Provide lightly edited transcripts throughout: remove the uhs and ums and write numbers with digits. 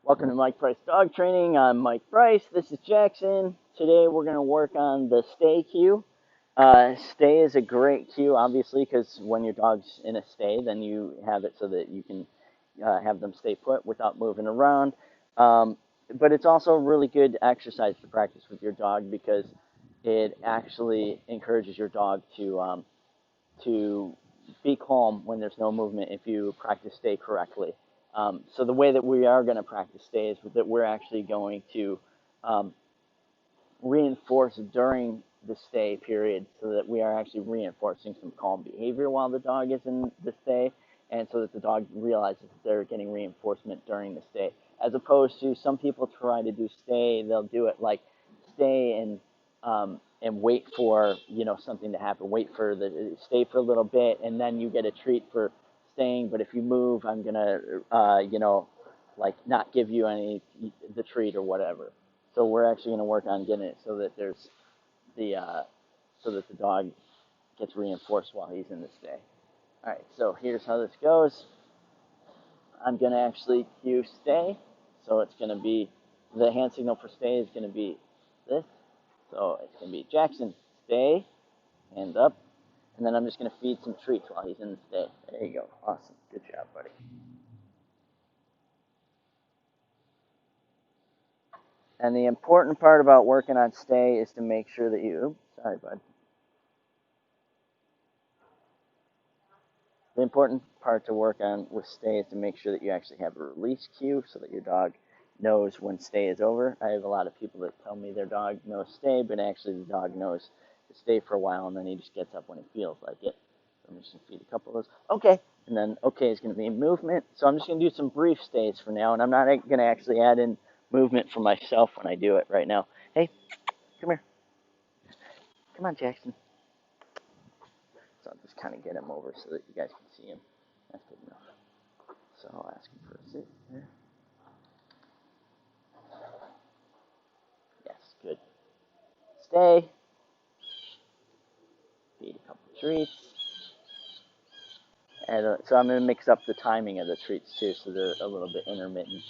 Welcome to Mike Price Dog Training. I'm Mike Price. This is Jackson. Today we're going to work on the stay cue. Stay is a great cue, obviously, because when your dog's in a stay, then you have it so that you can have them stay put without moving around. Um, but it's also a really good exercise to practice with your dog because it actually encourages your dog to be calm when there's no movement if you practice stay correctly. So the way that we are going to practice stay is that we're actually going to um, reinforce during the stay period so that we are actually reinforcing some calm behavior while the dog is in the stay and so that the dog realizes that they're getting reinforcement during the stay. As opposed to some people try to do stay, they'll do it like stay and wait for something to happen. Wait for the stay for a little bit, and then you get a treat for staying. But if you move, I'm gonna like not give you any the treat or whatever. So we're actually gonna work on getting it so that there's the so that the dog gets reinforced while he's in the stay. All right. So here's how this goes. I'm gonna actually cue stay. So it's gonna be the hand signal for stay is gonna be this. So it's going to be Jackson, stay, hands up, and then I'm just going to feed some treats while he's in the stay. There you go. Awesome. Good job, buddy. And the important part about working on stay is to make sure that sorry, bud. The important part to work on with stay is to make sure that you actually have a release cue so that your dog knows when stay is over. I have a lot of people that tell me their dog knows stay, but actually the dog knows to stay for a while and then he just gets up when he feels like it. So I'm just going to feed a couple of those. Okay. And then okay is going to be movement. So I'm just going to do some brief stays for now, and I'm not going to actually add in movement for myself when I do it right now. Hey, come here. Come on, Jackson. So I'll just kind of get him over so that you guys can see him. That's good enough. So I'll ask him for a sit here. Yes, good. Stay. Feed a couple of treats. And so I'm going to mix up the timing of the treats too so they're a little bit intermittent.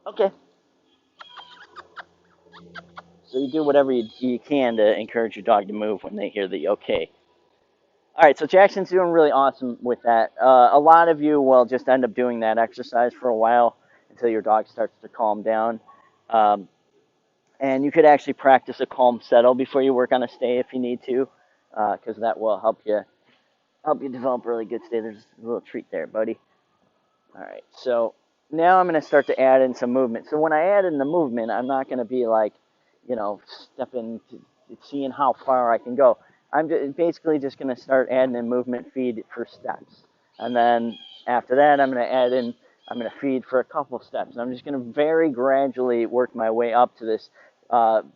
Okay. So you do whatever you can to encourage your dog to move when they hear the okay. All right, so Jackson's doing really awesome with that. A lot of you will just end up doing that exercise for a while until your dog starts to calm down. Um, and you could actually practice a calm settle before you work on a stay if you need to, because that will help you develop really good stay. There's a little treat there, buddy. All right, so now I'm going to start to add in some movement. So when I add in the movement, I'm not going to be like, stepping to seeing how far I can go. I'm basically just going to start adding in movement feed for steps. And then after that, I'm going to feed for a couple steps. And I'm just going to very gradually work my way up to this. Part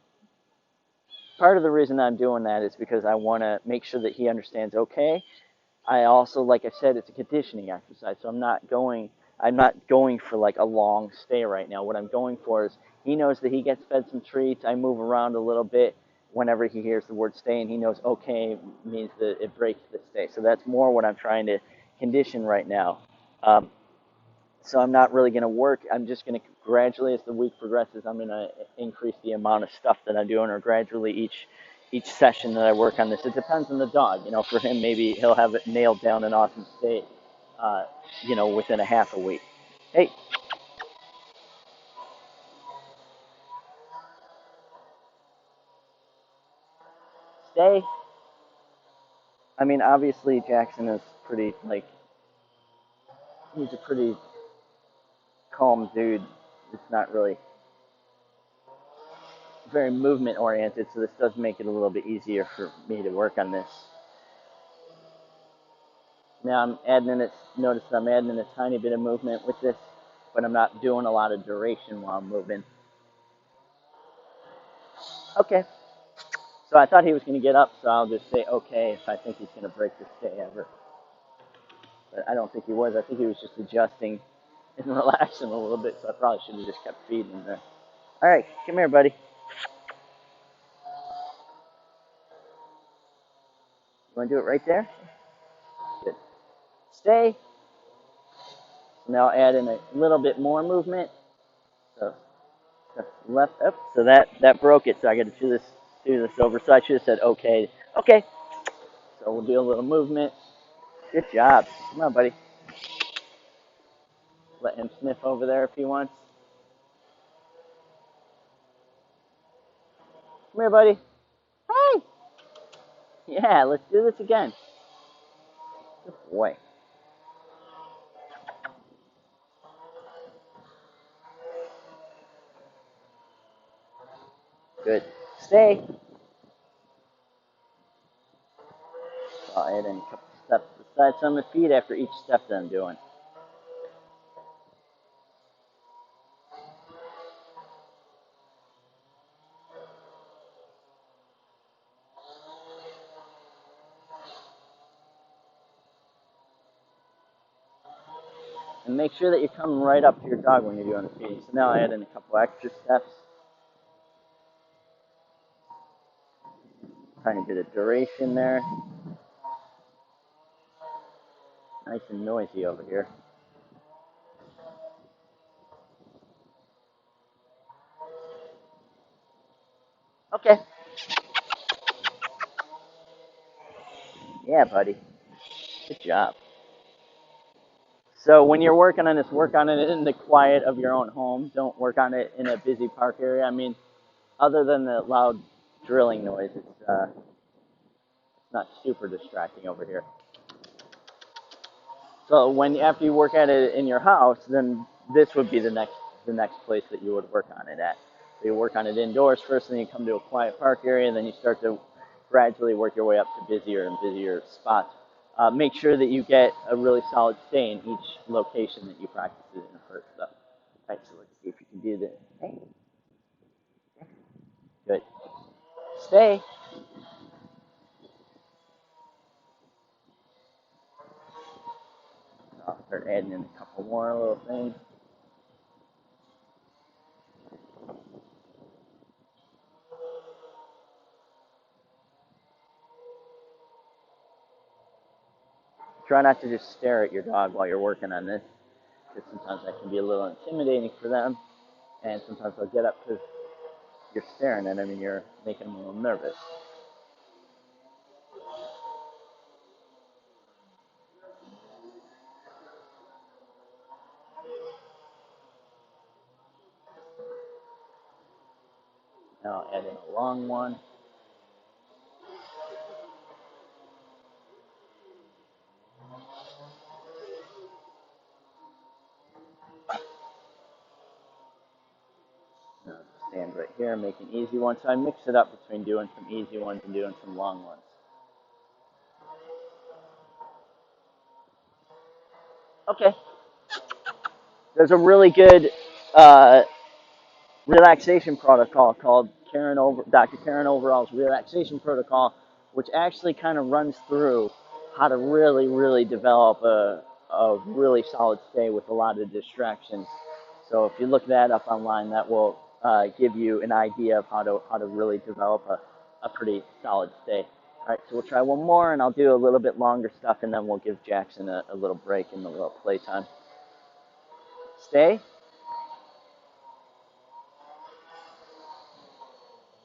of the reason I'm doing that is because I want to make sure that he understands okay. I also, like I said, it's a conditioning exercise, so I'm not going for like a long stay right now. What I'm going for is he knows that he gets fed some treats. I move around a little bit whenever he hears the word stay, and he knows okay means that it breaks the stay. So that's more what I'm trying to condition right now. Um, so I'm not really going to work. I'm just going to gradually, as the week progresses, I'm going to increase the amount of stuff that I'm doing, or gradually each session that I work on this. It depends on the dog. For him, maybe he'll have it nailed down in awesome state, within a half a week. Hey, stay. I mean, obviously Jackson is pretty he's a pretty calm dude. It's not really very movement oriented, so this does make it a little bit easier for me to work on this. Now I'm adding in it. Notice I'm adding in a tiny bit of movement with this, but I'm not doing a lot of duration while I'm moving. Okay. So I thought he was going to get up, so I'll just say okay if I think he's going to break this day ever. But I don't think he was. I think he was just adjusting and relax him a little bit, so I probably should have just kept feeding him there. All right, come here, buddy. You want to do it right there? Good. Stay. So now add in a little bit more movement. So left up. So that broke it. So I got to do this over. So I should have said okay. Okay. So we'll do a little movement. Good job. Come on, buddy. Let him sniff over there if he wants. Come here, buddy. Hey. Yeah, let's do this again. Good boy. Good. Stay. I'll add in a couple steps beside some of the feet after each step that I'm doing. And make sure that you're coming right up to your dog when you're doing the feeding. So now I add in a couple extra steps. Trying to get a duration there. Nice and noisy over here. Okay. Yeah, buddy. Good job. So when you're working on this, work on it in the quiet of your own home. Don't work on it in a busy park area. I mean, other than the loud drilling noise, it's not super distracting over here. So when after you work at it in your house, then this would be the next place that you would work on it at. So you work on it indoors first, then you come to a quiet park area, and then you start to gradually work your way up to busier and busier spots. Make sure that you get a really solid stay in each location that you practice it in first. So, all right, so let's see if you can do this. Hey, good. Stay. I'll start adding in a couple more little things. Try not to just stare at your dog while you're working on this, because sometimes that can be a little intimidating for them, and sometimes they'll get up because you're staring at them and you're making them a little nervous. Now I'll add in a long one. Now stand right here, make an easy one. So I mix it up between doing some easy ones and doing some long ones. Okay. There's a really good uh, relaxation protocol called Dr. Karen Overall's relaxation protocol, which actually kind of runs through how to really, really develop a really solid stay with a lot of distractions. So if you look that up online, that will give you an idea of how to really develop a pretty solid stay. All right, so we'll try one more, and I'll do a little bit longer stuff, and then we'll give Jackson a little break and a little playtime. Stay.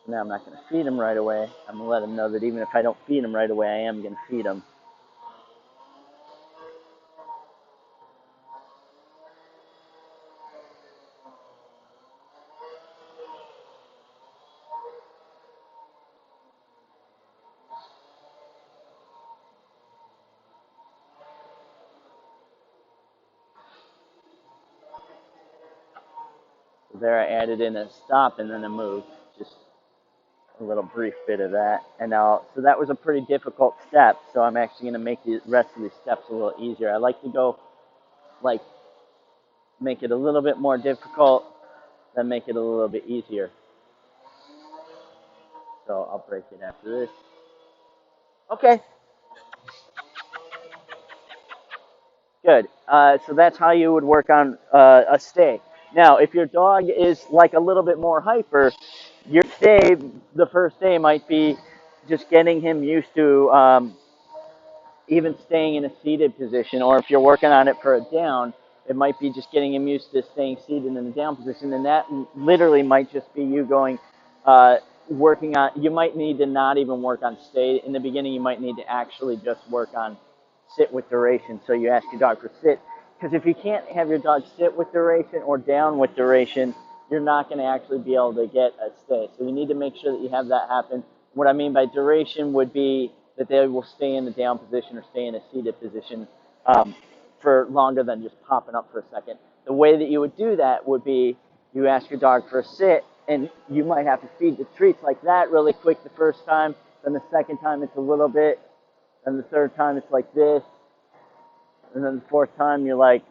Now I'm not going to feed him right away. I'm going to let him know that even if I don't feed him right away, I am going to feed him. So there I added in a stop and then a move, just a little brief bit of that. And now, so that was a pretty difficult step, so I'm actually going to make the rest of these steps a little easier. I like to go, like, make it a little bit more difficult, then make it a little bit easier. So I'll break it after this. Okay. Good. So that's how you would work on a stay. Now, if your dog is like a little bit more hyper, your stay, the first day might be just getting him used to even staying in a seated position, or if you're working on it for a down, it might be just getting him used to staying seated in the down position, and that literally might just be you going, uh, working on. You might need to not even work on stay in the beginning. You might need to actually just work on sit with duration. So you ask your dog for sit, because if you can't have your dog sit with duration or down with duration, you're not going to actually be able to get a stay. So you need to make sure that you have that happen. What I mean by duration would be that they will stay in the down position or stay in a seated position um, for longer than just popping up for a second. The way that you would do that would be you ask your dog for a sit, and you might have to feed the treats like that really quick the first time. Then the second time it's a little bit, and the third time it's like this, and then the fourth time you're like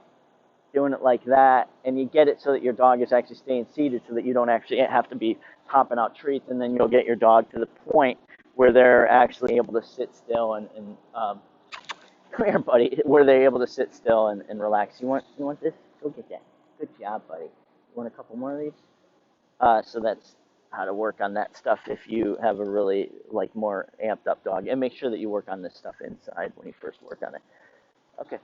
doing it like that, and you get it so that your dog is actually staying seated so that you don't actually have to be popping out treats, and then you'll get your dog to the point where they're actually able to sit still and come here, buddy, where they're able to sit still and relax. You want this? Go get that. Good job, buddy. You want a couple more of these? So that's how to work on that stuff if you have a really like more amped up dog, and make sure that you work on this stuff inside when you first work on it. Okay.